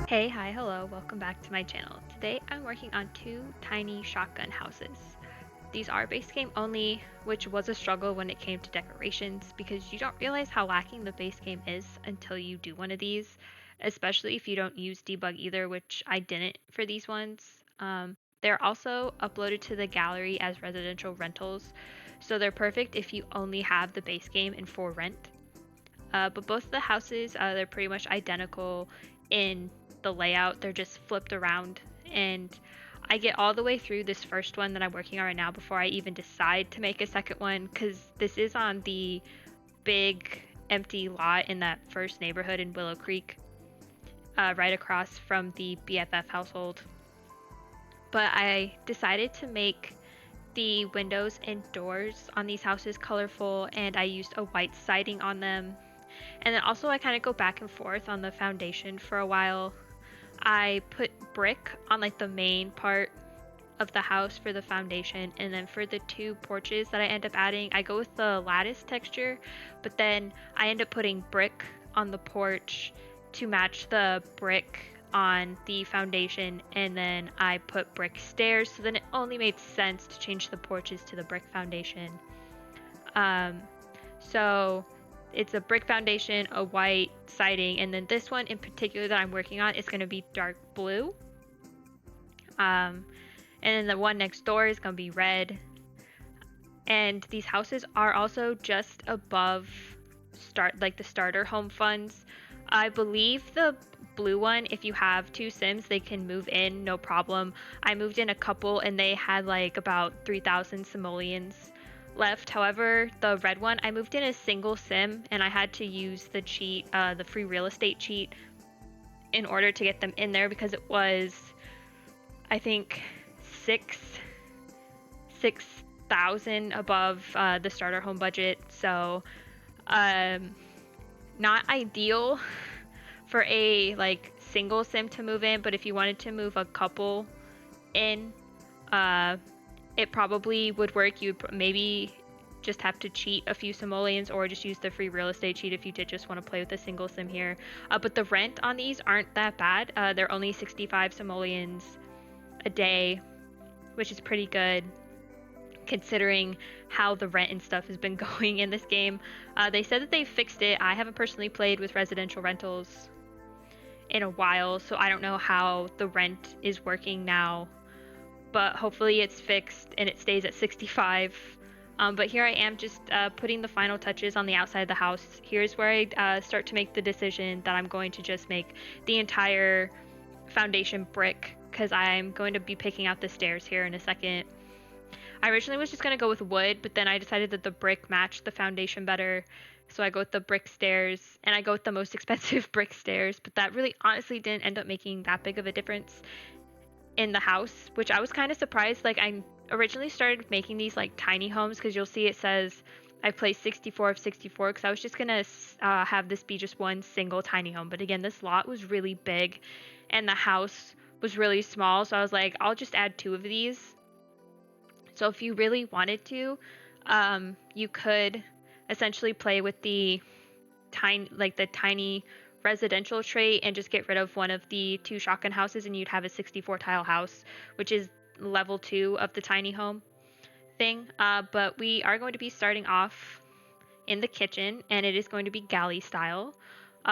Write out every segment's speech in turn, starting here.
Hey, hi, hello, welcome back to my channel. Today I'm working on two tiny shotgun houses. These are base game only, which was a struggle when it came to decorations because you don't realize how lacking the base game is until you do one of these, especially if you don't use debug either, which I didn't for these ones. They're also uploaded to the gallery as residential rentals, so they're perfect if you only have the base game and for rent. But both of the houses, they're pretty much identical in the layout. They're just flipped around. And I get all the way through this first one that I'm working on right now before I even decide to make a second one, because this is on the big empty lot in that first neighborhood in Willow Creek, right across from the BFF household. But I decided to make the windows and doors on these houses colorful, and I used a white siding on them. And then also I kind of go back and forth on the foundation for a while. I put brick on like the main part of the house for the foundation, and then for the two porches that I end up adding, I go with the lattice texture, but then I end up putting brick on the porch to match the brick on the foundation, and then I put brick stairs, so then it only made sense to change the porches to the brick foundation. So it's a brick foundation, a white siding, and then this one in particular that I'm working on is going to be dark blue. And then the one next door is going to be red. And these houses are also just above the starter home funds. I believe the blue one, if you have two Sims, they can move in, no problem. I moved in a couple and they had like about 3,000 simoleons left. However, the red one, I moved in a single Sim and I had to use the cheat, the free real estate cheat, in order to get them in there because it was, I think, 6,000 above the starter home budget. So, not ideal for a like single Sim to move in, but if you wanted to move a couple in, it probably would work. You'd maybe just have to cheat a few simoleons or just use the free real estate cheat if you did just want to play with a single Sim here. But the rent on these aren't that bad. They're only 65 simoleons a day, which is pretty good considering how the rent and stuff has been going in this game. They said that they fixed it. I haven't personally played with residential rentals in a while, so I don't know how the rent is working now, but hopefully it's fixed and it stays at 65. But here I am just putting the final touches on the outside of the house. Here's where I start to make the decision that I'm going to just make the entire foundation brick, because I'm going to be picking out the stairs here in a second. I originally was just going to go with wood, but then I decided that the brick matched the foundation better. So I go with the brick stairs, and I go with the most expensive brick stairs, but that really honestly didn't end up making that big of a difference in the house, which I was kind of surprised. Like, I originally started making these like tiny homes because you'll see it says I placed 64 of 64 because I was just going to have this be just one single tiny home. But again, this lot was really big and the house was really small. So I was like, I'll just add two of these. So if you really wanted to, you could essentially play with the tiny residential trait and just get rid of one of the two shotgun houses, and you'd have a 64 tile house, which is level 2 of the tiny home thing. But we are going to be starting off in the kitchen, and it is going to be galley style.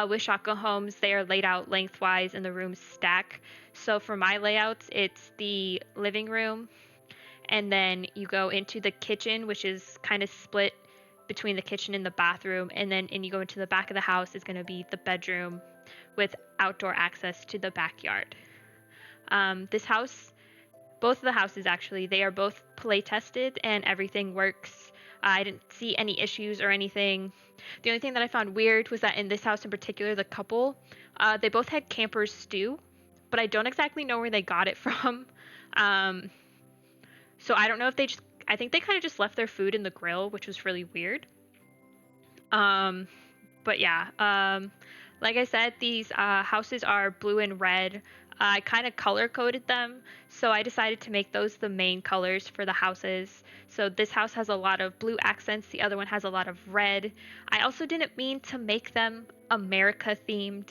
With shotgun homes, they are laid out lengthwise and the rooms stack. So for my layouts, it's the living room, and then you go into the kitchen, which is kind of split between the kitchen and the bathroom, and you go into the back of the house is going to be the bedroom with outdoor access to the backyard. This house, both of the houses actually, they are both play tested and everything works. I didn't see any issues or anything. The only thing that I found weird was that in this house in particular, the couple, they both had campers stew, but I don't exactly know where they got it from. So I don't know if I think they kind of just left their food in the grill, which was really weird. But yeah, like I said, these houses are blue and red. I kind of color coded them, so I decided to make those the main colors for the houses. So this house has a lot of blue accents, the other one has a lot of red. I also didn't mean to make them America themed.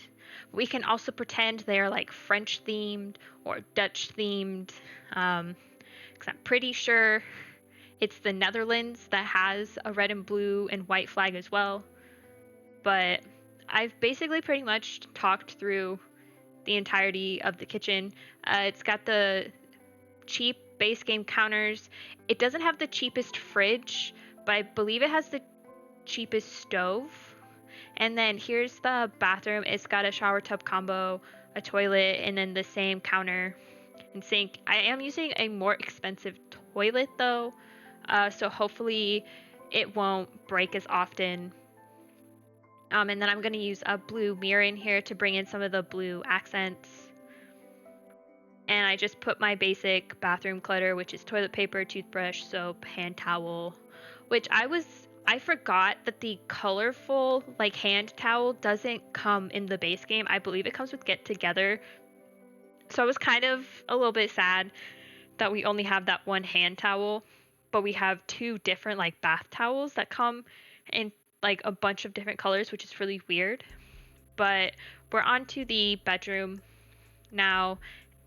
We can also pretend they're like French themed or Dutch themed. Because I'm pretty sure it's the Netherlands that has a red and blue and white flag as well. But I've basically pretty much talked through the entirety of the kitchen. It's got the cheap base game counters. It doesn't have the cheapest fridge, but I believe it has the cheapest stove. And then here's the bathroom. It's got a shower tub combo, a toilet, and then the same counter and sink. I am using a more expensive toilet though, so hopefully it won't break as often. And then I'm going to use a blue mirror in here to bring in some of the blue accents. And I just put my basic bathroom clutter, which is toilet paper, toothbrush, soap, hand towel, which I forgot that the colorful like hand towel doesn't come in the base game. I believe it comes with Get Together. So I was kind of a little bit sad that we only have that one hand towel, but we have two different like bath towels that come in like a bunch of different colors, which is really weird. But we're on to the bedroom now,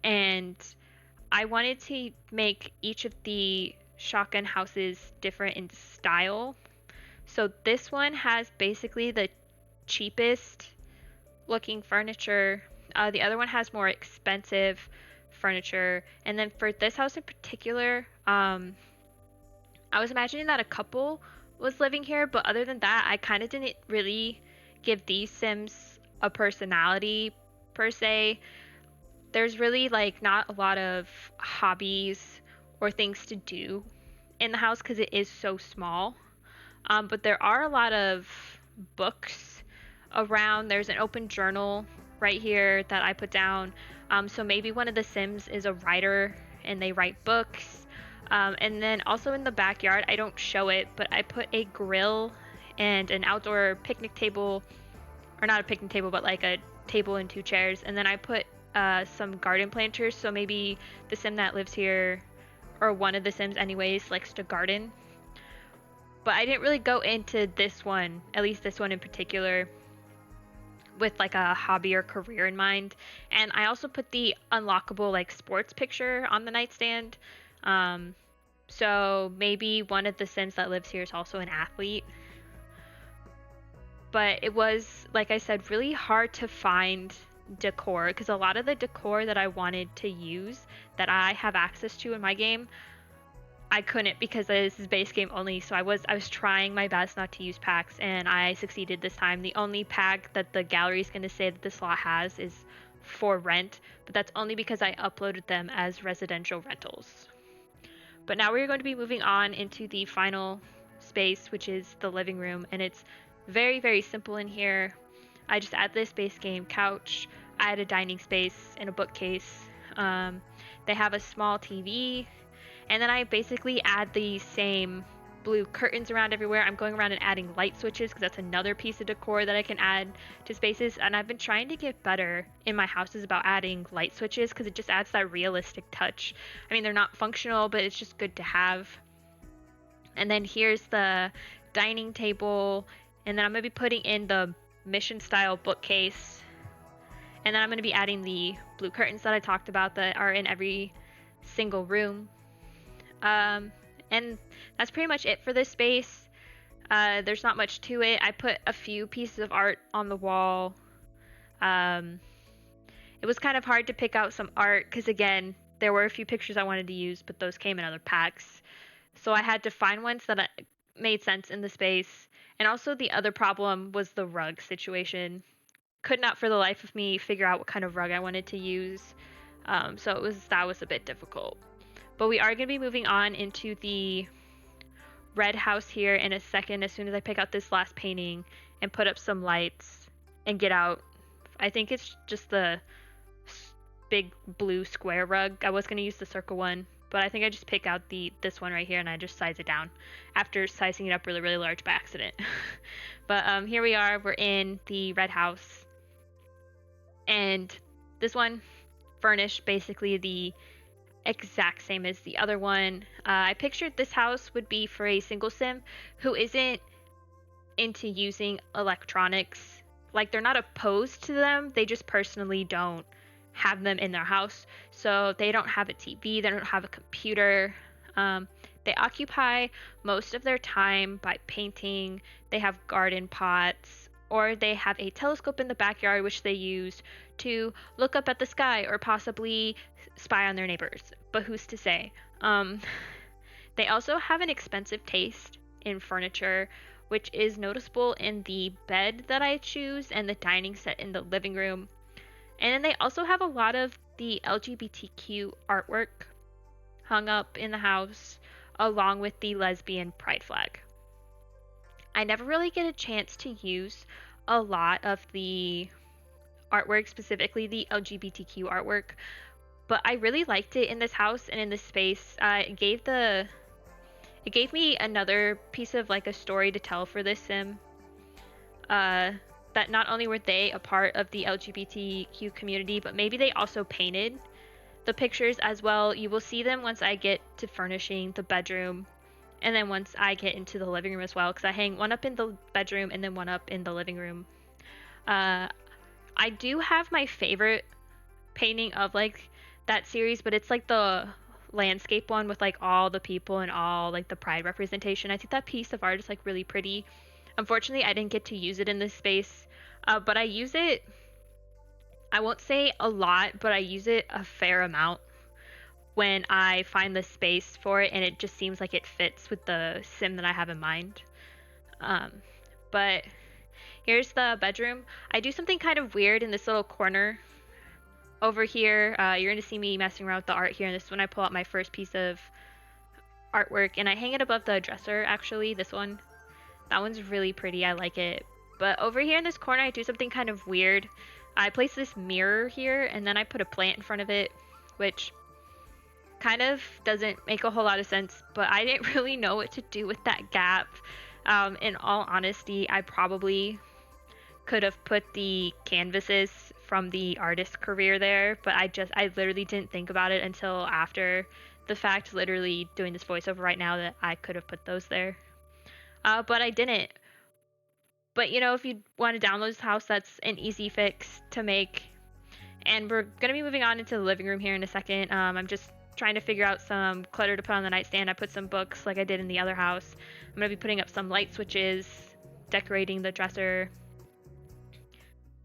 and I wanted to make each of the shotgun houses different in style. So this one has basically the cheapest looking furniture. The other one has more expensive furniture. And then for this house in particular, I was imagining that a couple was living here, but other than that, I kind of didn't really give these Sims a personality per se. There's really like not a lot of hobbies or things to do in the house because it is so small. But there are a lot of books around. There's an open journal right here that I put down. So maybe one of the Sims is a writer and they write books. And then also in the backyard, I don't show it, but I put a grill and an outdoor picnic table, or not a picnic table, but like a table and two chairs. And then I put some garden planters. So maybe the Sim that lives here, or one of the Sims anyways, likes to garden. But I didn't really go into this one, at least this one in particular, with like a hobby or career in mind. And I also put the unlockable like sports picture on the nightstand. So maybe one of the Sims that lives here is also an athlete. But it was, like I said, really hard to find decor because a lot of the decor that I wanted to use that I have access to in my game, I couldn't because this is base game only. So I was trying my best not to use packs, and I succeeded this time. The only pack that the gallery is going to say that the slot has is for rent, but that's only because I uploaded them as residential rentals. But now we're going to be moving on into the final space, which is the living room, and it's very, very simple in here. I just add this base game couch, I add a dining space and a bookcase. They have a small TV, and then I basically add the same blue curtains around everywhere. I'm going around and adding light switches because that's another piece of decor that I can add to spaces. And I've been trying to get better in my houses about adding light switches because it just adds that realistic touch. I mean, they're not functional, but it's just good to have. And then here's the dining table. And then I'm going to be putting in the mission style bookcase. And then I'm going to be adding the blue curtains that I talked about that are in every single room. And that's pretty much it for this space. There's not much to it. I put a few pieces of art on the wall. It was kind of hard to pick out some art because, again, there were a few pictures I wanted to use, but those came in other packs. So I had to find ones that made sense in the space. And also the other problem was the rug situation. Could not for the life of me figure out what kind of rug I wanted to use. So that was a bit difficult. But we are going to be moving on into the red house here in a second as soon as I pick out this last painting and put up some lights and get out. I think it's just the big blue square rug. I was going to use the circle one, but I think I just pick out this one right here and I just size it down after sizing it up really, really large by accident. But here we are. We're in the red house. And this one furnished basically the exact same as the other one. I pictured this house would be for a single sim who isn't into using electronics like they're not opposed to them, they just personally don't have them in their house. So they don't have a TV, they don't have a computer. Um, they occupy most of their time by painting, they have garden pots, or they have a telescope in the backyard which they use to look up at the sky or possibly spy on their neighbors. But who's to say? Um, they also have an expensive taste in furniture, which is noticeable in the bed that I choose and the dining set in the living room. And then they also have a lot of the LGBTQ artwork hung up in the house, along with the lesbian pride flag. I never really get a chance to use a lot of the artwork, specifically the LGBTQ artwork, but I really liked it in this house and in this space. It gave me another piece of like a story to tell for this sim. That not only were they a part of the LGBTQ community, but maybe they also painted the pictures as well. You will see them once I get to furnishing the bedroom, and then once I get into the living room as well, because I hang one up in the bedroom and then one up in the living room. Uh, I do have my favorite painting of like that series, but it's like the landscape one with like all the people and all like the pride representation. I think that piece of art is like really pretty. Unfortunately, I didn't get to use it in this space, but I use it. I won't say a lot, but I use it a fair amount when I find the space for it, and it just seems like it fits with the sim that I have in mind. Um, but here's the bedroom. I do something kind of weird in this little corner over here. You're going to see me messing around with the art here, and this is when I pull out my first piece of artwork, and I hang it above the dresser, actually, this one. That one's really pretty, I like it. But over here in this corner, I do something kind of weird. I place this mirror here, and then I put a plant in front of it, which kind of doesn't make a whole lot of sense, but I didn't really know what to do with that gap. In all honesty, I probably could have put the canvases from the artist career there, but I literally didn't think about it until after the fact, literally doing this voiceover right now, that I could have put those there. But I didn't. But you know, if you want to download this house, that's an easy fix to make. And we're gonna be moving on into the living room here in a second. I'm just trying to figure out some clutter to put on the nightstand. I put some books like I did in the other house. I'm gonna be putting up some light switches, decorating the dresser.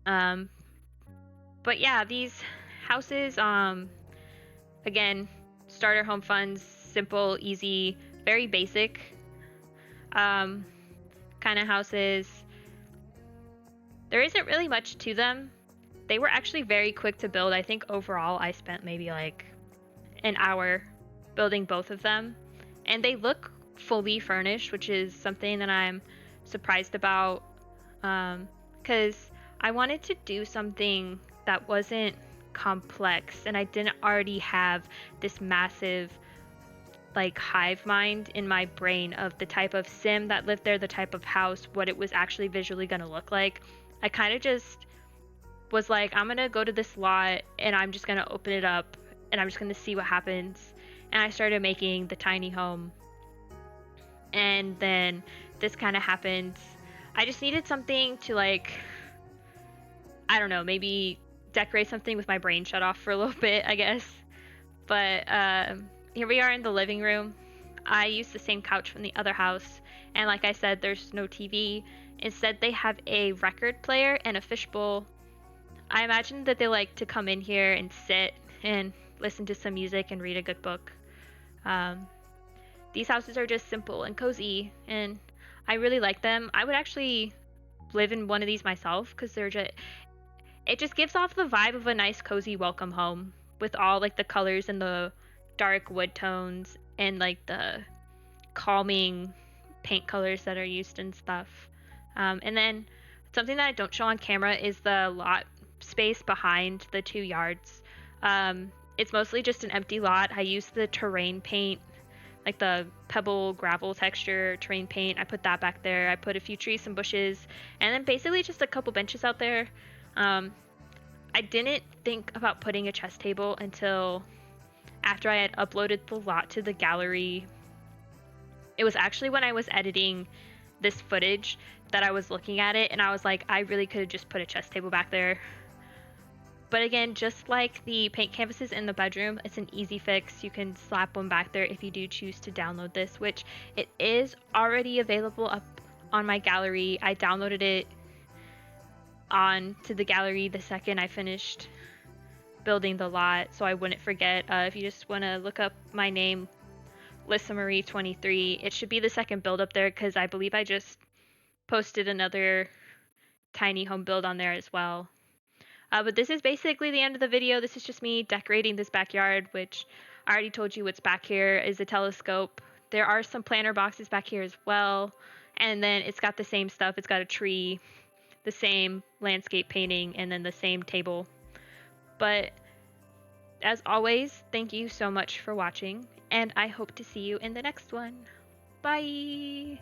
But yeah, these houses, again, starter home funds, simple, easy, very basic, kind of houses. There isn't really much to them. They were actually very quick to build. I think overall I spent maybe like an hour building both of them. And they look fully furnished, which is something that I'm surprised about. Because I wanted to do something that wasn't complex, and I didn't already have this massive like hive mind in my brain of the type of sim that lived there, the type of house, what it was actually visually going to look like. I kind of just was like, I'm going to go to this lot and I'm just going to open it up and I'm just going to see what happens. And I started making the tiny home. And then this kind of happened. I just needed something to like, I don't know, maybe decorate something with my brain shut off for a little bit, I guess. But here we are in the living room. I used the same couch from the other house, and like I said, there's no TV. Instead, they have a record player and a fishbowl. I imagine that they like to come in here and sit and listen to some music and read a good book. These houses are just simple and cozy, and I really like them. I would actually live in one of these myself because it just gives off the vibe of a nice cozy welcome home with all like the colors and the dark wood tones and like the calming paint colors that are used and stuff. And then something that I don't show on camera is the lot space behind the 2 yards. It's mostly just an empty lot. I use the terrain paint, like the pebble gravel texture terrain paint. I put that back there. I put a few trees and bushes, and then basically just a couple benches out there. I didn't think about putting a chess table until after I had uploaded the lot to the gallery. It was actually when I was editing this footage that I was looking at it and I was like, I really could have just put a chess table back there. But again, just like the paint canvases in the bedroom, it's an easy fix. You can slap one back there if you do choose to download this, which it is already available up on my gallery. I downloaded it on to the gallery the second I finished building the lot, so I wouldn't forget. If you just want to look up my name, Lissa Marie 23, it should be the second build up there because I believe I just posted another tiny home build on there as well. But this is basically the end of the video. This is just me decorating this backyard, which I already told you what's back here is a telescope. There are some planter boxes back here as well. And then it's got the same stuff. It's got a tree, the same landscape painting, and then the same table. But as always, thank you so much for watching, and I hope to see you in the next one. Bye!